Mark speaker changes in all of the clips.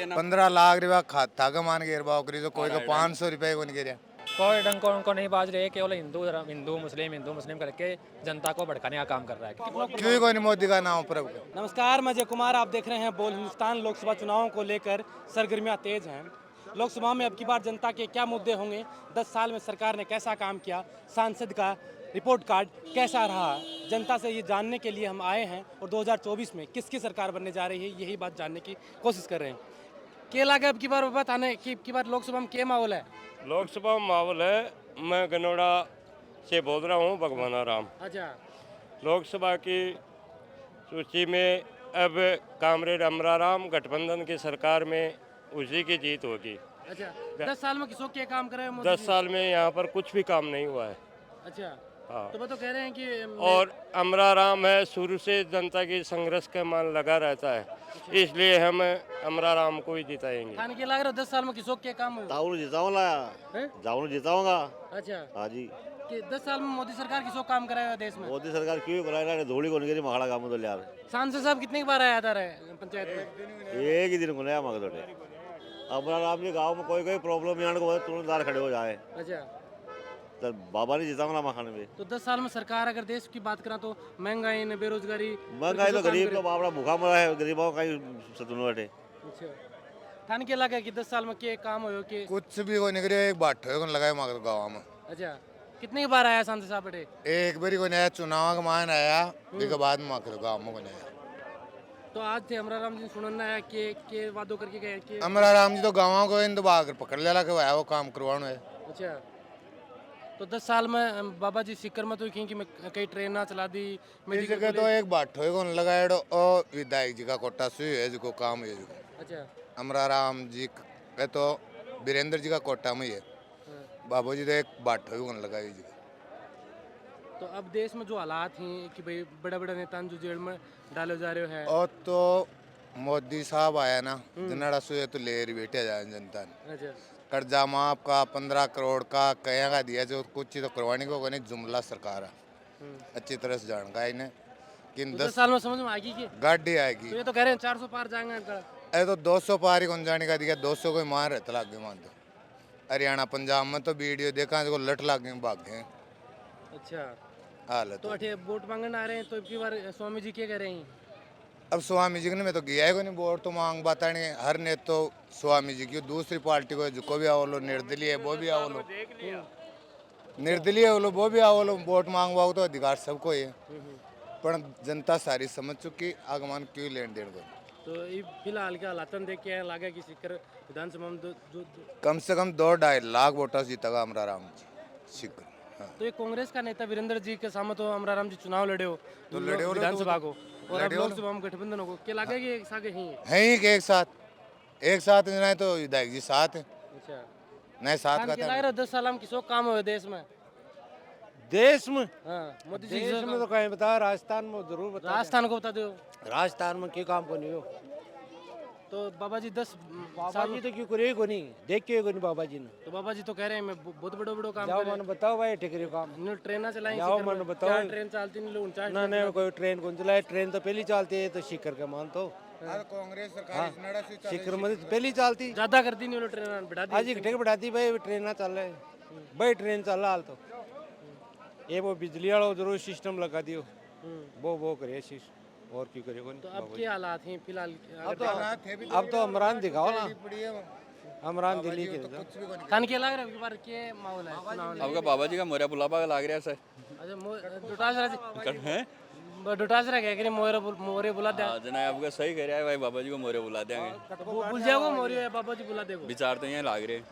Speaker 1: है ना।
Speaker 2: 15 लाख रुपया खाता का मान के बाकरी तो कोई को 500 रुपए को नहीं गिरा।
Speaker 3: कोई ढंग को उनको नहीं बाज रहे, केवल हिंदू मुस्लिम करके जनता को भड़काने का काम कर रहा है।
Speaker 2: क्यों कोई नहीं मोदी का नाम पर।
Speaker 4: नमस्कार, मैं जय कुमार, आप देख रहे हैं बोल हिंदुस्तान। लोकसभा चुनावों को लेकर सरगर्मियां तेज हैं। लोकसभा में अब की बार जनता के क्या मुद्दे होंगे, 10 साल में सरकार ने कैसा काम किया, सांसद का रिपोर्ट कार्ड कैसा रहा, जनता से ये जानने के लिए हम आए हैं। और 2024 में किसकी सरकार बनने जा रही है, यही बात जानने की कोशिश कर रहे हैं। क्या लगा अब की बार बताने की बार लोकसभा में क्या माहौल है?
Speaker 5: लोकसभा माहौल है। मैं गनौड़ा से बोल रहा हूँ, भगवाना राम।
Speaker 4: अच्छा,
Speaker 5: लोकसभा की सूची में अब कामरेड अमराराम गठबंधन की सरकार में उसी की जीत होगी।
Speaker 4: अच्छा, 10 साल में किसको क्या काम करे?
Speaker 5: 10 साल में यहाँ पर कुछ भी काम नहीं हुआ है।
Speaker 4: अच्छा,
Speaker 5: हाँ,
Speaker 4: तो वो तो कह रहे हैं कि
Speaker 5: और अमराराम है, शुरू से जनता की संघर्ष का मान लगा रहता है, इसलिए हम अमराराम को ही जिताएंगे।
Speaker 4: खाने के लग रहा है 10 साल में किसको क्या काम हुआ?
Speaker 6: जाऊन जिताऊंगा,
Speaker 4: हैं?
Speaker 6: जाऊन जिताऊंगा।
Speaker 4: अच्छा,
Speaker 6: हाँ जी,
Speaker 4: कि 10 साल में मोदी सरकार किसको काम कराया देश में?
Speaker 6: मोदी सरकार क्यों कराएगा? धोड़ी को नहीं महाड़ा काम तो यार
Speaker 4: सांसद साहब कितनी बार आया था रहे पंचायत में?
Speaker 6: एक ही दिन को नया मगद होते। अब राम जी गाँव में कोई प्रॉब्लम यहाँ को तुरंत खड़े हो जाए
Speaker 4: अच्छा,
Speaker 6: तो बाबा ने जिताऊंगा मखाने में।
Speaker 4: तो 10 साल में सरकार अगर देश की बात करा तो महंगाई ने, बेरोजगारी,
Speaker 6: महंगाई तो गरीब तो बाबरा भूखा मरा है, गरीबों का ही सतुन बैठे।
Speaker 4: अच्छा, थाने के लगा कि 10 साल में क्या काम हो कि?
Speaker 2: कुछ भी को निकले, एक बाट को लगाए मगर गाँव में।
Speaker 4: अच्छा, कितनी बार आया सांसद साहब बेटे?
Speaker 2: एक बारी को नया चुनाव का मान आया, उसके बाद में मकर गाँव में को नया।
Speaker 4: तो आज थे अमराराम जी सुनना है कि वादों करके गए कि?
Speaker 2: अमराराम जी तो गाँव को इन दबा कर पकड़ लेला के वो काम करवाना है।
Speaker 4: अच्छा, तो 10 साल में बाबा जी सिक्कर में तो कि मैं कई ट्रेन ना चला दी,
Speaker 2: इस जगह तो एक बाट को लगाए और विधायक जी का कोटा सुई है जिसको काम है।
Speaker 4: अच्छा,
Speaker 2: अमराराम जी का तो वीरेंद्र जी का कोटा में ही है। बाबू जी तो एक बाट लगाई जी।
Speaker 4: तो अब देश में जो हालात हैं कि भाई बड़े बड़े नेता जो जेल में डाले जा रहे हैं।
Speaker 2: और तो मोदी साहब आया ना, जनड़ा सुए तो ले रही बेटे जाए जनता ने।
Speaker 4: अच्छा,
Speaker 2: कर्जा माफ का 15 करोड़ का कया का दिया, जो कुछ तो करवाने को नहीं, जुमला सरकार है अच्छी तरह से जानकारी ने कि
Speaker 4: 10 साल में समझ में आएगी कि
Speaker 2: गाड़ी आएगी।
Speaker 4: तो ये तो कह रहे हैं 400 पार जाएंगे इनका।
Speaker 2: अरे तो 200 पार ही कौन जाने का दिया, 200 को मार रहता लाग गए मान दो। हरियाणा पंजाब में तो वीडियो देखा जो लट लाग गए, भाग गए।
Speaker 4: अच्छा,
Speaker 2: हालत
Speaker 4: तो अठे वोट मांगने आ रहे हैं तो इनकी बार स्वामी जी क्या कह रहे हैं?
Speaker 2: अब स्वामी जी ने मैं तो गया है नहीं, वोट तो मांग बताने हर ने तो स्वामी जी की, दूसरी पार्टी को जो भी आओ लो, निर्दलीय है वो भी आओ लो, निर्दलीय हो लो वो भी आओ लो, वोट मांगवाओ तो अधिकार सबको ही है। पर जनता सारी समझ चुकी, आगमन क्यों लेन देन को।
Speaker 4: तो ये फिलहाल के हालात देख के लगा कि सिक्कर विधानसभा में
Speaker 2: कम से कम 2-2.5 लाख वोटर जीतेगा अमराराम जी शिकर। हाँ।
Speaker 4: तो ये कांग्रेस का नेता वीरेंद्र जी के सामने तो अमराराम जी चुनाव लड़े हो,
Speaker 2: तो लड़े हो
Speaker 4: विधानसभा को, और अब
Speaker 2: लड़े हो
Speaker 4: लोकसभा में गठबंधन हो, क्या लगा कि एक साथ ही
Speaker 2: है ही कि एक साथ नहीं तो विधायक जी साथ है।
Speaker 4: अच्छा,
Speaker 2: नहीं साथ का
Speaker 4: क्या लग रहा है 10 साल में किसको काम हुए देश में? हाँ, मोदी जी
Speaker 7: देश में तो कहीं बता, राजस्थान में जरूर बता।
Speaker 4: राजस्थान को बता दो।
Speaker 7: राजस्थान में क्या काम को नहीं हो।
Speaker 4: तो बाबा जी 10
Speaker 7: बाबा
Speaker 4: साल
Speaker 7: जी तो क्यों करे को नहीं, देख के को नहीं बाबा जी ने।
Speaker 4: तो बाबा जी तो कह रहे हैं मैं बहुत बड़ो काम
Speaker 7: जाओ
Speaker 4: कर
Speaker 7: मन बताओ भाई ठेकरे काम।
Speaker 4: इन्होंने ट्रेन चलाई,
Speaker 7: जाओ मन बताओ।
Speaker 4: ट्रेन चलती नहीं, लोग 49
Speaker 7: ना नहीं कोई ट्रेन कौन चलाए, ट्रेन तो पहली चलती है तो शिखर के मान तो
Speaker 2: कांग्रेस सरकार
Speaker 7: शिखर में तो पहली चलती।
Speaker 4: ज्यादा करती नहीं, ट्रेन बढ़ा दी।
Speaker 7: आज एक ठेक बढ़ाती भाई, ट्रेन ना चल रहे भाई, ट्रेन चल रहा हाल तो ये वो बिजली वाला जरूर सिस्टम लगा दियो, वो करे सिस्टम और क्यों करे कौन।
Speaker 4: तो अब क्या हालात हैं फिलहाल?
Speaker 7: अब तो अमरान दिखाओ ना, अमरान दिल्ली के
Speaker 4: खान के लग रहा है बार के माहौल है चुनाव में?
Speaker 1: आपका बाबा जी का मोरिया बुलावा लग रहा है सर।
Speaker 4: अच्छा, डुटासरा जी
Speaker 1: हैं?
Speaker 4: डुटासरा कह रहे मोरे बुला दे।
Speaker 1: हाँ जना आपका सही कह रहा है भाई, बाबा जी को मोरिया बुला देंगे।
Speaker 4: भूल जाओगे मोरे बाबा जी बुला देगो।
Speaker 1: विचार तो यहाँ लाग रहे।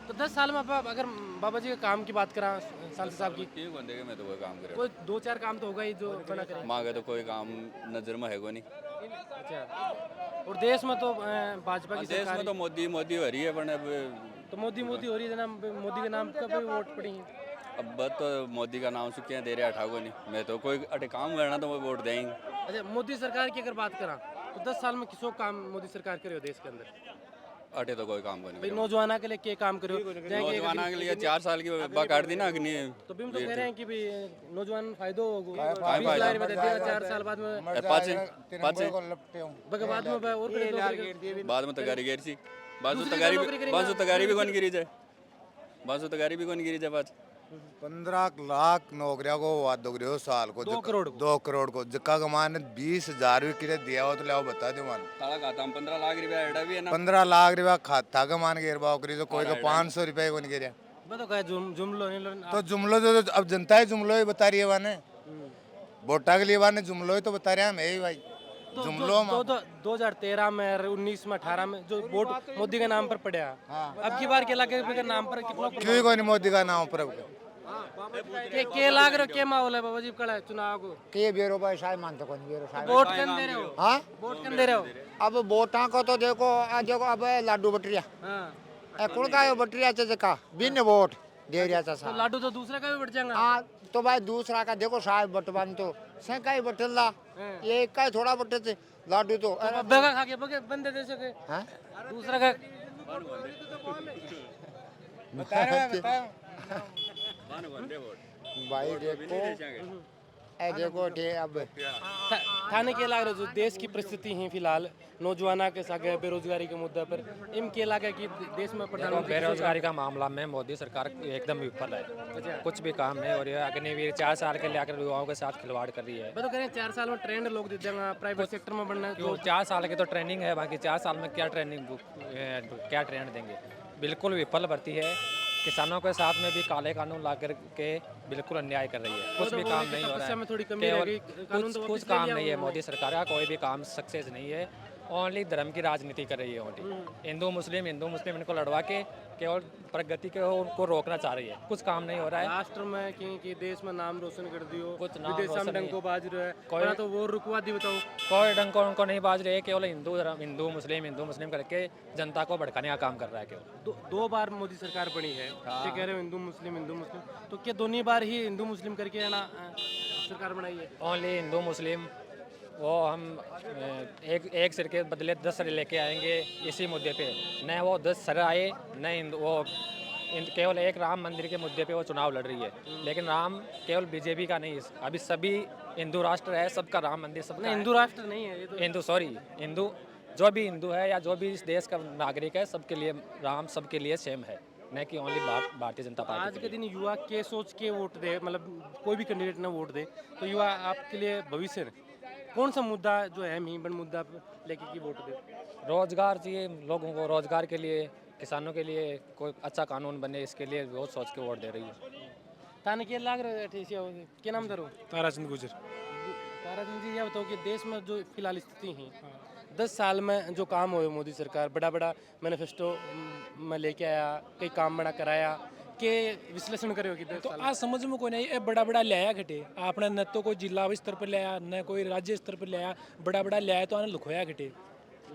Speaker 4: तो 10 साल में आप अगर बाबा जी के काम की बात करा, सांसद साहब की,
Speaker 1: क्यों बंदे के मैं तो कोई काम करे,
Speaker 4: कोई 2-4 काम तो होगा ही जो बना करे।
Speaker 1: माँ का तो कोई काम नजर में है को नहीं।
Speaker 4: अच्छा, और देश में तो भाजपा की
Speaker 1: देश में तो मोदी हो रही है, पर अब
Speaker 4: तो मोदी हो रही है ना, मोदी के नाम कब वोट पड़ी है?
Speaker 1: अब तो मोदी का नाम सुखिया दे रहे हटाओ को नहीं, मैं तो कोई अटे काम करना तो वो वोट देंगे।
Speaker 4: अच्छा, मोदी सरकार की अगर बात करा तो 10 साल में किसको काम मोदी सरकार करे हो देश के अंदर?
Speaker 1: अटे तो कोई काम को
Speaker 4: भाई
Speaker 1: नहीं
Speaker 4: नौजवाना के लिए क्या काम करो जाएंगे
Speaker 1: नौजवाना के लिए 4 साल की बा काट दी ना अग्नि
Speaker 4: तो भी हम तो कह रहे हैं कि भाई नौजवान फायदो होगो
Speaker 1: काय
Speaker 4: 20 लाख रुपए दे दिया 4 साल बाद में
Speaker 1: पाँच
Speaker 2: को लपटे हूँ
Speaker 4: बाद में और फिर नौकरी
Speaker 1: बाद में तगारी गिर सी
Speaker 4: नौकरी करेंगे।
Speaker 1: बाजू तगारी भी कौन गिरी जाए बाजू तगारी भी कौन गिरी जाए पाँच
Speaker 2: 15 लाख नौकरियों को वादो करियो साल को
Speaker 4: 2 करोड़ को।
Speaker 2: 2 करोड़ को जिक्का कमान 20,000 भी किरे दिया हो तो ले आओ बता दो मान
Speaker 1: ताला खाता हम 15 लाख रुपया एडा भी है ना
Speaker 2: 15 लाख रुपया खाता कमान गिर बाओ करी तो कोई को 500 रुपए को नहीं गिरा
Speaker 4: मैं तो कहा जुमलो नहीं लो
Speaker 2: तो जुमलो जो अब जनता है जुमलो ही बता रही है वाने वोटा के लिए वाने जुमलो ही तो बता रहे हैं हम यही भाई जुमलो में
Speaker 4: 2013 में 19 में 18 में जो वोट मोदी के नाम पर पड़ा अब की बार के लागे के नाम पर कितना
Speaker 2: क्यों कोई नहीं मोदी का नाम पर अब
Speaker 4: के लाग रहे क्या माहौल है बाबा जी कड़ा चुनाव को
Speaker 8: के बेरो भाई शायद मानते कौन बेरो शायद
Speaker 4: वोट कन दे रहे हो
Speaker 8: हाँ
Speaker 4: वोट कन दे रहे हो
Speaker 8: अब वोटा को तो देखो देखो अब लाडू बटरिया
Speaker 4: हाँ
Speaker 8: कुण का बटरिया का बिन वोट दे रिया था
Speaker 4: तो लाडू तो दूसरा का भी बढ़ जाएगा
Speaker 8: हाँ तो भाई दूसरा का देखो शायद बटवान तो सेका ही बटला ये एक का ही थोड़ा बटे थे लाडू तो
Speaker 4: बेगा खा के बगे बंदे दे सके
Speaker 8: हाँ
Speaker 4: दूसरा का
Speaker 8: भाई देखो ए देखो ठीक अब
Speaker 4: थाने के लाग रहे जो देश की परिस्थिति है फिलहाल नौजवाना के साथ बेरोजगारी के मुद्दे पर इन के लागे कि देश में प्रधानमंत्री
Speaker 3: बेरोजगारी का मामला में मोदी सरकार एकदम विफल है कुछ भी काम नहीं हो रही है अग्निवीर 4 साल के लिए आकर युवाओं के साथ खिलवाड़ कर रही है
Speaker 4: मैं तो कह रहे हैं 4 साल में ट्रेंड लोग दे देंगे प्राइवेट सेक्टर में बढ़ना
Speaker 3: जो 4 साल की तो ट्रेनिंग है बाकी 4 साल में क्या ट्रेनिंग क्या ट्रेंड देंगे बिल्कुल विफल भर्ती है किसानों के साथ में भी काले कानून ला कर के बिल्कुल अन्याय कर रही है कुछ भी काम नहीं हो रहा
Speaker 4: में थोड़ी
Speaker 3: है
Speaker 4: कमी रह गई
Speaker 3: केवल कुछ काम नहीं है मोदी सरकार का कोई भी काम सक्सेस नहीं है ओनली धर्म की राजनीति कर रही है ओनली हिंदू मुस्लिम इनको लड़वा के केवल प्रगति के उनको रोकना चाह रही है कुछ काम नहीं हो रहा है
Speaker 4: राष्ट्र में कि देश में नाम रोशन कर दियो
Speaker 3: कुछ नाम
Speaker 4: विदेश
Speaker 3: रोशन
Speaker 4: में
Speaker 3: नहीं।
Speaker 4: डंको बाज रहे
Speaker 3: कोई-
Speaker 4: हैं तो वो रुकवा दी बताओ
Speaker 3: कोई डंको उनको नहीं बाज रहे केवल हिंदू मुस्लिम करके जनता को भड़काने का काम कर रहा है केवल
Speaker 4: दो बार मोदी सरकार बनी है ये कह रहे हो हिंदू मुस्लिम तो क्या दोनों बार ही हिंदू मुस्लिम करके है ना सरकार बनाई है
Speaker 3: ओनली हिंदू मुस्लिम वो हम एक सिर के बदले 10 सर लेके आएंगे इसी मुद्दे पे न वो 10 सर आए न वो केवल एक राम मंदिर के मुद्दे पे वो चुनाव लड़ रही है लेकिन राम केवल बीजेपी का नहीं है अभी सभी हिंदू राष्ट्र है सबका राम मंदिर सबका
Speaker 4: हिंदू राष्ट्र नहीं है ये तो
Speaker 3: हिंदू जो भी हिंदू है या जो भी इस देश का नागरिक है सबके लिए राम सबके लिए सेम है न कि ओनली भारतीय जनता पार्टी
Speaker 4: आज के दिन युवा के सोच के वोट दे मतलब कोई भी कैंडिडेट ना वोट दे तो युवा आपके लिए भविष्य है कौन सा मुद्दा जो है मीन मुद्दा लेके की वोट दे
Speaker 3: रोजगार चाहिए लोगों को रोजगार के लिए किसानों के लिए कोई अच्छा कानून बने इसके लिए बहुत सोच के वोट दे रही है
Speaker 4: थाने के लाग रहे क्या नाम दरो
Speaker 7: ताराचंद गुजर
Speaker 4: ताराचंद जी ये बताओ कि देश में जो फिलहाल स्थिति है 10 साल में जो काम हुए मोदी सरकार बड़ा बड़ा मैनिफेस्टो में लेके आया कई काम बड़ा कराया के विश्लेषण करे होगी
Speaker 9: तो आज समझ में कोई नहीं ये बड़ा बड़ा लाया घटे आपने न तो कोई जिला स्तर पर लाया न कोई राज्य स्तर पर लाया बड़ा लाया तो आने लुखोया घटे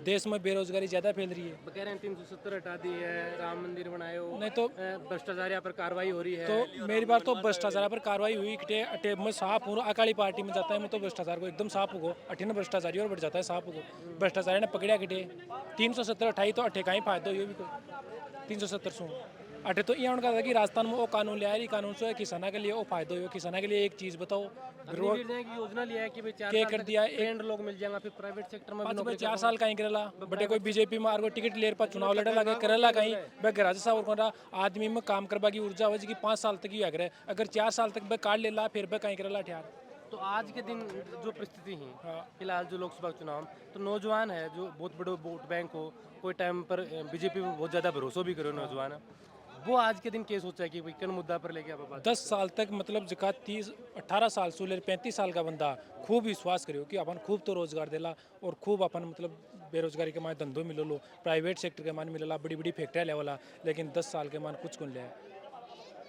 Speaker 9: देश में बेरोजगारी ज्यादा फैल रही है
Speaker 4: कह रहे हैं 370 हटा दी है राम मंदिर बनाए हो
Speaker 9: नहीं तो
Speaker 4: भ्रष्टाचार पर कार्रवाई हो रही है
Speaker 9: तो मेरी बात तो भ्रष्टाचार पर कार्रवाई हुई घटे अटे में साफ हूँ अकाली पार्टी में जाता है मैं तो भ्रष्टाचार को एकदम साफ होगो अठे न भ्रष्टाचारी और बढ़ जाता है साफ होगो भ्रष्टाचारी ने पकड़ा घटे 370 अठाई तो अठे का ही फायदा हुई भी कोई 370 सो अटे तो ये उनका था कि राजस्थान में वो कानून लिया है कानून से किसाना के लिए वो फायदा हो किसाना के लिए एक चीज बताओ
Speaker 4: रोड की योजना लिया है कि भाई 4
Speaker 9: क्या
Speaker 4: साल
Speaker 9: कर
Speaker 4: तक
Speaker 9: दिया
Speaker 4: ट्रेंड लोग मिल जाएंगे फिर प्राइवेट सेक्टर में भी
Speaker 9: पाँच
Speaker 4: नौकरी
Speaker 9: 4 साल कहीं करेला बटे कोई बीजेपी में आर टिकट ले पर चुनाव लड़े लगे करेला कहीं वह गराज सा और आदमी में काम करवा की ऊर्जा हो जी 5 साल तक ही अगर अगर 4 साल तक वह कार्ड ले ला फिर वह कहीं करेला ठहर
Speaker 4: तो आज के दिन जो परिस्थिति है फिलहाल जो लोकसभा चुनाव तो नौजवान है जो बहुत बड़े वोट बैंक हो कोई टाइम पर बीजेपी पर बहुत ज़्यादा भरोसा भी करो नौजवान वो आज के दिन क्या सोचा है कि भाई किन मुद्दा पर लेके आप
Speaker 9: 10 साल तक मतलब जका 18 साल से ले 35 साल का बंदा खूब विश्वास करियो कि अपन खूब तो रोजगार देला और खूब अपन मतलब बेरोजगारी के मान धंधो मिलो लो प्राइवेट सेक्टर के मान मिलेला बड़ी बड़ी फैक्ट्रियाँ लेवला लेकिन 10 साल के मान कुछ कौन लिया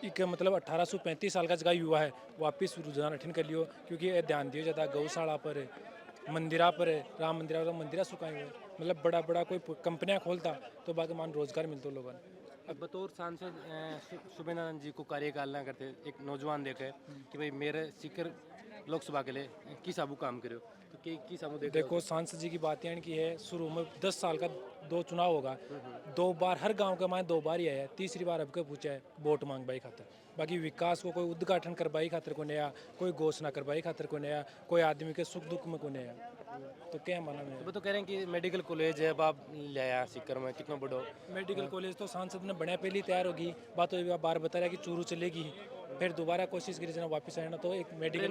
Speaker 9: एक मतलब 1835 साल का जगह युवा है वापिस रुझान अठिन कर लियो क्योंकि ये ध्यान दियो ज़्यादा गौशाला पर मंदिरा पर राम मंदिरा सुखाए हुए मतलब बड़ा बड़ा कोई कंपनियाँ खोलता तो बाकी मान रोजगार मिलता लोगों
Speaker 4: अब बतौर सांसद शुभेंद्र जी को कार्यकाल ना करते एक नौजवान देखे कि भाई मेरे सीकर लोकसभा के लिए किस आबू काम करो तो किस आबू
Speaker 9: देखो सांसद जी की बात यानी की है शुरू में 10 साल का दो चुनाव होगा, 2 बार हर गांव के माए 2 बार ही आया, तीसरी बार अब के पूछा है वोट मांग बाई खातर। बाकी विकास को कोई उद्घाटन करवाई खातर को नया, कोई घोषणा करवाई खातर को नया, कोई आदमी के सुख दुख में को नया, तो क्या माना मैं।
Speaker 4: वो तो कह रहे हैं कि मेडिकल कॉलेज है, अब आप ले आया सीकर में, कितना बड़ो
Speaker 9: मेडिकल कॉलेज तो सांसद ने बढ़िया पहले तैयार होगी, बात तो बार बता रहा है कि चूरू चलेगी, फिर दोबारा कोशिश करी जना वापस आना, तो एक मेडिकल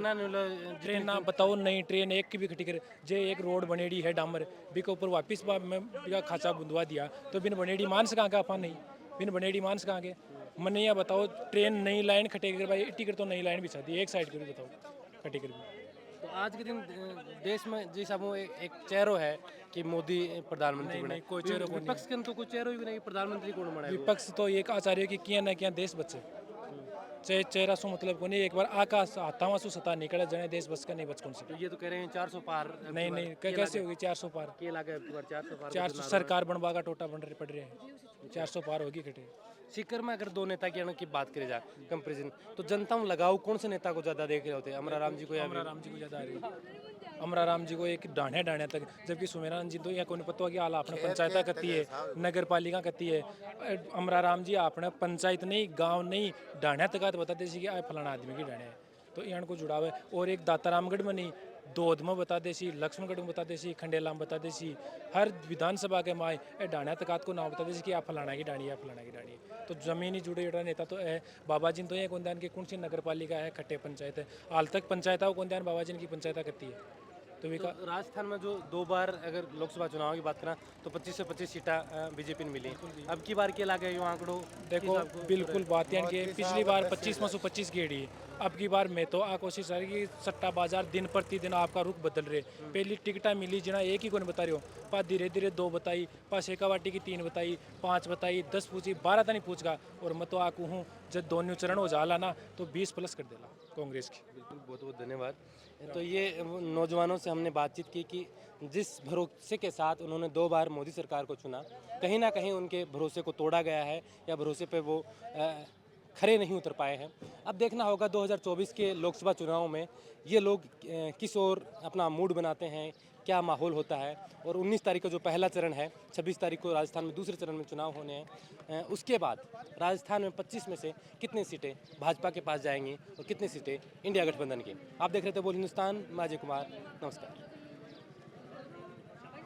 Speaker 9: ट्रेन ना बताओ, नई ट्रेन एक की भी खटी कर जे एक रोड बनेड़ी है डामर बी के ऊपर वापस मैं खाचा बुंदवा दिया, तो बिन बनेड़ी मानस कहाँ का अपन नहीं, बिन बनेड़ी मानस कहाँ के मन यह बताओ, ट्रेन नई लाइन खटेकर भाई टिकट तो नई लाइन बिछा दी एक साइड कर बताओ खटेकर भी।
Speaker 4: तो आज के दिन देश में जिस अब वो एक चेहरो है कि मोदी प्रधानमंत्री बने,
Speaker 9: कोई चेहरो को
Speaker 4: विपक्ष के तो कोई चेहरो ही नहीं, प्रधानमंत्री कौन बना है?
Speaker 9: विपक्ष तो एक आचार्य की किया ना किया देश बचे, चेहरा सो मतलब को नहीं, एक बार आकाश हाथावा सु सता निकला जने देश बच का नहीं बच कौन से।
Speaker 4: तो ये तो कह रहे हैं 400 पार,
Speaker 9: नहीं कैसे होगी 400 पार,
Speaker 4: के लागे 400 पार,
Speaker 9: 400 सरकार बनवा का टोटा बन रहे पड़ रहे हैं, 400 पार होगी खटे।
Speaker 4: सीकर में अगर दो नेता की बात करी जाए कंपेरिजन, तो जनता में लगाव कौन से नेता को ज्यादा देख रहे होते हैं, अमरा राम जी को या
Speaker 9: अमरा राम जी को ज़्यादा आ रही है, अमरा राम जी को एक डाणे तक, जबकि सुमेरान जी तो यहाँ को नहीं पता कि आला अपने पंचायत करती है, नगर पालिका करती है, अमरा राम जी अपने पंचायत नहीं गांव नहीं डाणे तक बताते कि आ फलाना आदमी की डाणे है, तो यहाँ को जुड़ाव है। और एक दातारामगढ़ में नहीं, दोध में बता देसी, लक्ष्मणगढ़ में बता देसी, खंडेला में बता देसी, हर विधानसभा के माए डाणा तकात को नाम बता देसी कि आप फलाना की डाणी है, फलाना की डाणी है। तो जमीनी जुड़े जुड़ा नेता तो है बाबा जी तो ये कौन ध्यान की कौन सी नगर पालिका है, खट्टे पंचायत है, हाल तक पंचायत कौन ध्यान बाबा जी की पंचायत करती है। तो
Speaker 4: राजस्थान में जो 2 बार अगर लोकसभा चुनाव की बात करें तो 25 से 25 सीटें बीजेपी ने मिली, अब की बार के लागे यो आंकड़ो
Speaker 9: देखो बिल्कुल बात यानी कि पिछली बार 25 में से 25 गेड़ी, अब की बार मैं तो आ कोशिश आ रही कि सट्टा बाजार दिन प्रतिदिन आपका रुख बदल रहे, पहली टिकटा मिली जना एक ही को नहीं बता रहे हो, पा धीरे धीरे 2 बताई, पा शेखावाटी की 3 बताई, 5 बताई, 10 पूछी, 12 तक नहीं पूछगा, और मैं तो आकू हूँ जब दोनों चरण हो जाला ना तो 20 प्लस कर देला कांग्रेस की।
Speaker 4: बिल्कुल, बहुत बहुत धन्यवाद। तो ये नौजवानों से हमने बातचीत की कि जिस भरोसे के साथ उन्होंने 2 बार मोदी सरकार को चुना, कहीं ना कहीं उनके भरोसे को तोड़ा गया है या भरोसे पे वो खरे नहीं उतर पाए हैं। अब देखना होगा 2024 के लोकसभा चुनाव में ये लोग किस ओर अपना मूड बनाते हैं, क्या माहौल होता है। और 19 तारीख को जो पहला चरण है, 26 तारीख को राजस्थान में दूसरे चरण में चुनाव होने हैं, उसके बाद राजस्थान में 25 में से कितनी सीटें भाजपा के पास जाएंगी और कितनी सीटें इंडिया गठबंधन की। आप देख रहे थे बोल हिंदुस्तान, मैं अजय कुमार, नमस्कार।